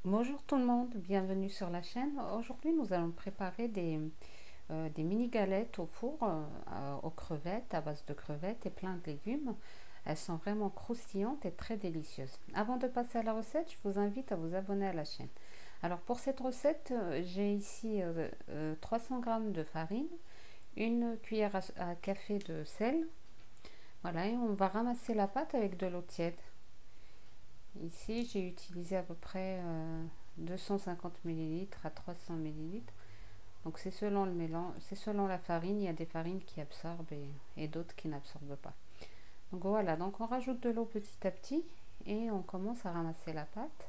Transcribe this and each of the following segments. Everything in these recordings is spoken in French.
Bonjour tout le monde, bienvenue sur la chaîne. Aujourd'hui, nous allons préparer des mini galettes au four aux crevettes, à base de crevettes et plein de légumes. Elles sont vraiment croustillantes et très délicieuses. Avant de passer à la recette, je vous invite à vous abonner à la chaîne. Alors pour cette recette, j'ai ici 300 g de farine, une cuillère à café de sel. Voilà, et on va ramasser la pâte avec de l'eau tiède. Ici, j'ai utilisé à peu près 250 millilitres à 300 millilitres. Donc c'est selon le mélange, c'est selon la farine. Il y a des farines qui absorbent et d'autres qui n'absorbent pas. Donc voilà, donc on rajoute de l'eau petit à petit et on commence à ramasser la pâte.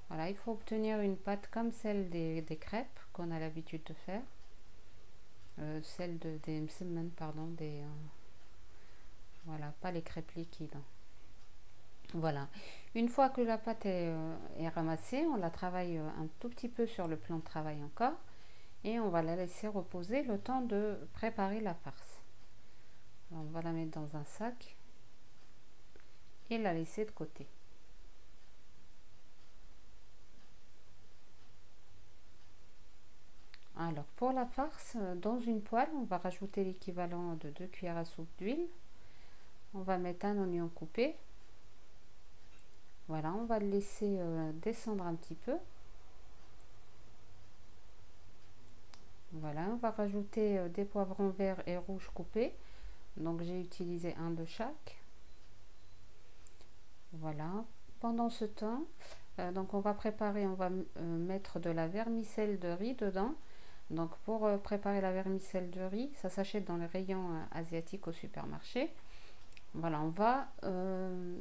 Voilà, il faut obtenir une pâte comme celle des crêpes qu'on a l'habitude de faire. Des msemen, pardon, voilà, pas les crêpes liquides. Voilà, une fois que la pâte est ramassée, on la travaille un tout petit peu sur le plan de travail encore et on va la laisser reposer le temps de préparer la farce. Alors, on va la mettre dans un sac et la laisser de côté. Alors pour la farce, dans une poêle, on va rajouter l'équivalent de 2 cuillères à soupe d'huile. On va mettre un oignon coupé. Voilà, on va le laisser descendre un petit peu. Voilà, on va rajouter des poivrons verts et rouges coupés. Donc j'ai utilisé un de chaque. Voilà, pendant ce temps, donc on va préparer, on va mettre de la vermicelle de riz dedans. Donc pour préparer la vermicelle de riz, ça s'achète dans les rayons asiatiques au supermarché. Voilà, on va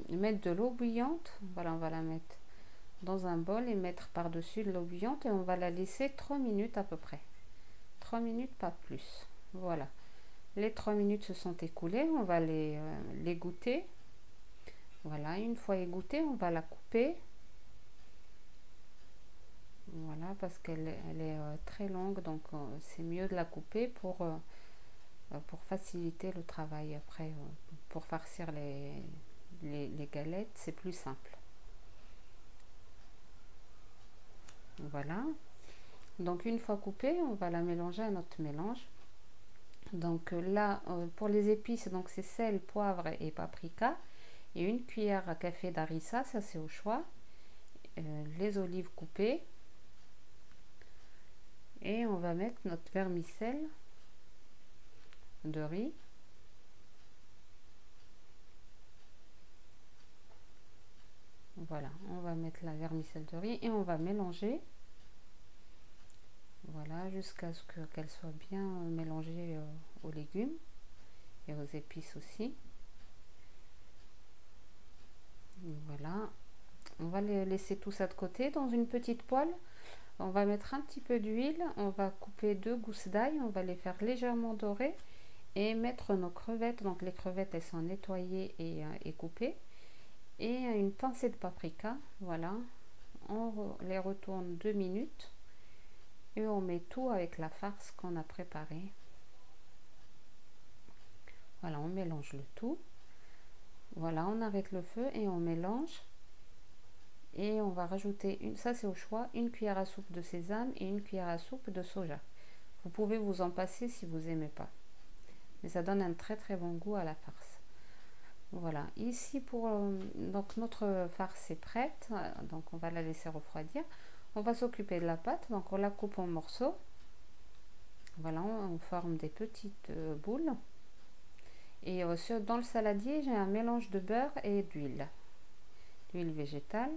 mettre de l'eau bouillante. Voilà, on va la mettre dans un bol et mettre par-dessus de l'eau bouillante et on va la laisser 3 minutes à peu près. 3 minutes, pas plus. Voilà, les 3 minutes se sont écoulées, on va les goûter. Voilà, une fois égouttée, on va la couper. Voilà, parce qu'elle est très longue, donc c'est mieux de la couper pour faciliter le travail après. Pour farcir les galettes, c'est plus simple. Voilà, donc une fois coupée, on va la mélanger à notre mélange. Donc là, pour les épices, donc c'est sel, poivre et paprika. Et une cuillère à café d'harissa, ça c'est au choix. Les olives coupées. Et on va mettre notre vermicelle de riz. Voilà, on va mettre la vermicelle de riz et on va mélanger. Voilà, jusqu'à ce qu'elle soit bien mélangée aux légumes et aux épices aussi. Voilà, on va laisser tout ça de côté dans une petite poêle. On va mettre un petit peu d'huile, on va couper 2 gousses d'ail, on va les faire légèrement dorer et mettre nos crevettes. Donc les crevettes, elles sont nettoyées et coupées. Et une pincée de paprika. Voilà, on les retourne 2 minutes et on met tout avec la farce qu'on a préparée. Voilà, on mélange le tout. Voilà, on arrête le feu et on mélange. Et on va rajouter, ça c'est au choix, une cuillère à soupe de sésame et une cuillère à soupe de soja. Vous pouvez vous en passer si vous n'aimez pas. Mais ça donne un très très bon goût à la farce. Voilà, ici pour donc notre farce est prête, donc on va la laisser refroidir. On va s'occuper de la pâte, donc on la coupe en morceaux. Voilà, on forme des petites boules. Et dans le saladier, j'ai un mélange de beurre et d'huile végétale.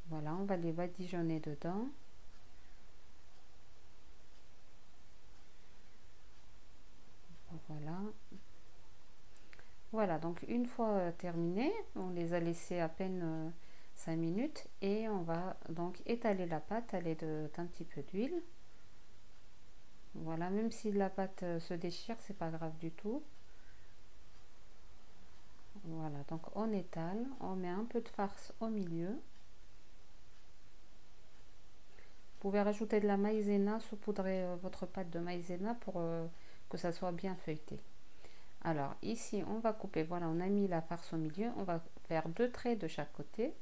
Voilà, on va les badigeonner dedans. Voilà. Voilà, donc une fois terminé, on les a laissés à peine 5 minutes et on va donc étaler la pâte à l'aide d'un petit peu d'huile. Voilà, même si la pâte se déchire, c'est pas grave du tout. Voilà, donc on étale, on met un peu de farce au milieu. Vous pouvez rajouter de la maïzena, saupoudrer votre pâte de maïzena pour que ça soit bien feuilleté. Alors ici on va couper, voilà, on a mis la farce au milieu, on va faire 2 traits de chaque côté.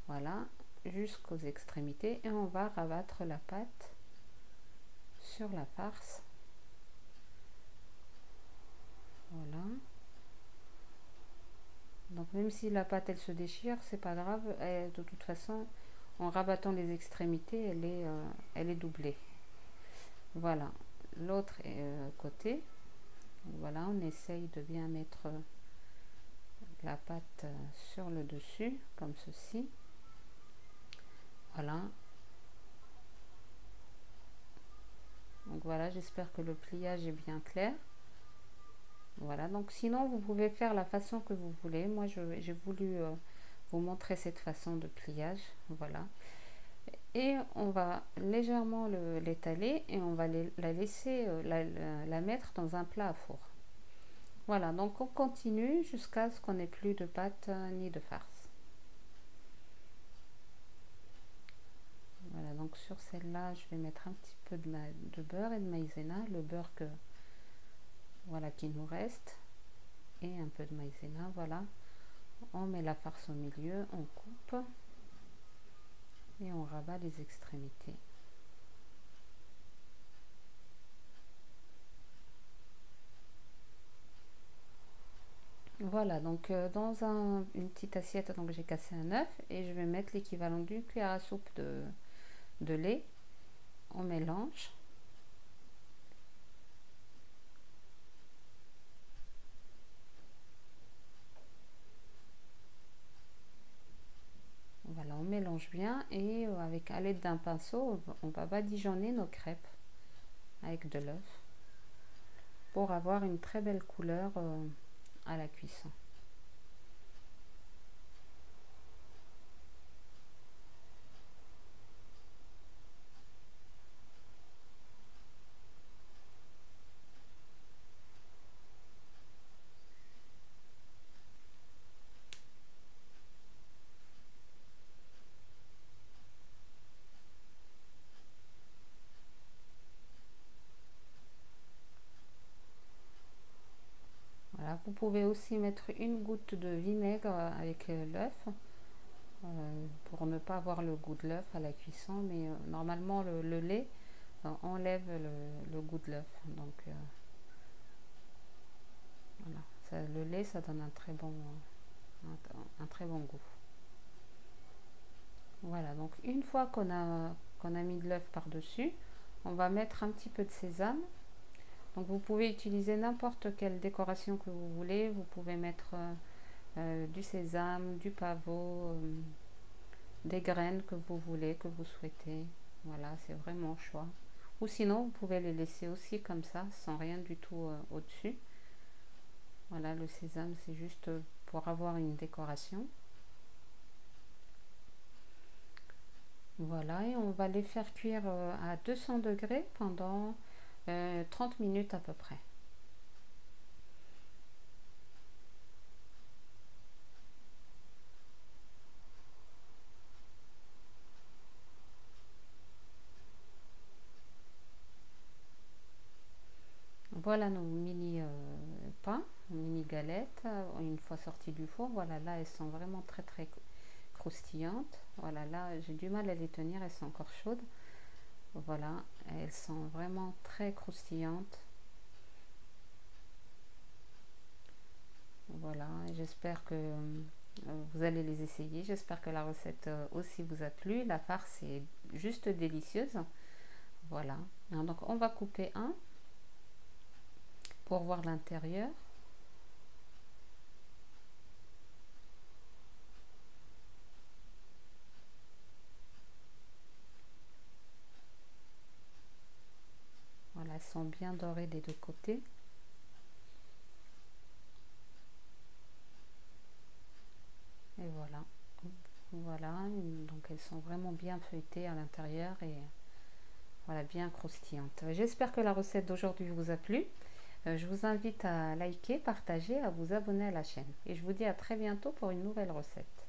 Voilà, jusqu'aux extrémités, et on va rabattre la pâte sur la farce. Voilà. Donc même si la pâte elle se déchire, c'est pas grave, de toute façon en rabattant les extrémités elle est doublée. Voilà, l'autre côté, voilà, on essaye de bien mettre la pâte sur le dessus comme ceci. Voilà, donc voilà, j'espère que le pliage est bien clair. Voilà, donc sinon vous pouvez faire la façon que vous voulez. Moi j'ai voulu vous montrer cette façon de pliage. Voilà, et on va légèrement l'étaler et on va la laisser la mettre dans un plat à four. Voilà, donc on continue jusqu'à ce qu'on n'ait plus de pâte ni de farce. Voilà, donc sur celle-là je vais mettre un petit peu de beurre et de maïzena, le beurre que voilà qui nous reste, et un peu de maïzena. Voilà, on met la farce au milieu, on coupe et on rabat les extrémités. Voilà, donc dans une petite assiette, donc j'ai cassé un œuf et je vais mettre l'équivalent d'une cuillère à soupe de lait. On mélange. Voilà, on mélange bien et avec à l'aide d'un pinceau, on va badigeonner nos crêpes avec de l'œuf pour avoir une très belle couleur à la cuisson. Voilà, vous pouvez aussi mettre une goutte de vinaigre avec l'œuf pour ne pas avoir le goût de l'œuf à la cuisson, mais normalement le lait enlève le goût de l'œuf. Donc voilà, le lait ça donne un très bon goût. Voilà, donc une fois qu'on a mis de l'œuf par dessus, on va mettre un petit peu de sésame. Donc vous pouvez utiliser n'importe quelle décoration que vous voulez. Vous pouvez mettre du sésame, du pavot, des graines que vous voulez, que vous souhaitez. Voilà, c'est vraiment au choix. Ou sinon, vous pouvez les laisser aussi comme ça, sans rien du tout au-dessus. Voilà, le sésame, c'est juste pour avoir une décoration. Voilà, et on va les faire cuire à 200 degrés pendant 30 minutes à peu près. Voilà nos mini pains, mini galettes, une fois sorties du four. Voilà, là elles sont vraiment très très croustillantes. Voilà, là j'ai du mal à les tenir, elles sont encore chaudes. Voilà, elles sont vraiment très croustillantes. Voilà, j'espère que vous allez les essayer. J'espère que la recette aussi vous a plu. La farce est juste délicieuse. Voilà, donc on va couper un pour voir l'intérieur. Voilà, elles sont bien dorées des deux côtés. Et voilà, voilà, donc elles sont vraiment bien feuilletées à l'intérieur et voilà, bien croustillantes. J'espère que la recette d'aujourd'hui vous a plu. Je vous invite à liker, partager, à vous abonner à la chaîne. Et je vous dis à très bientôt pour une nouvelle recette.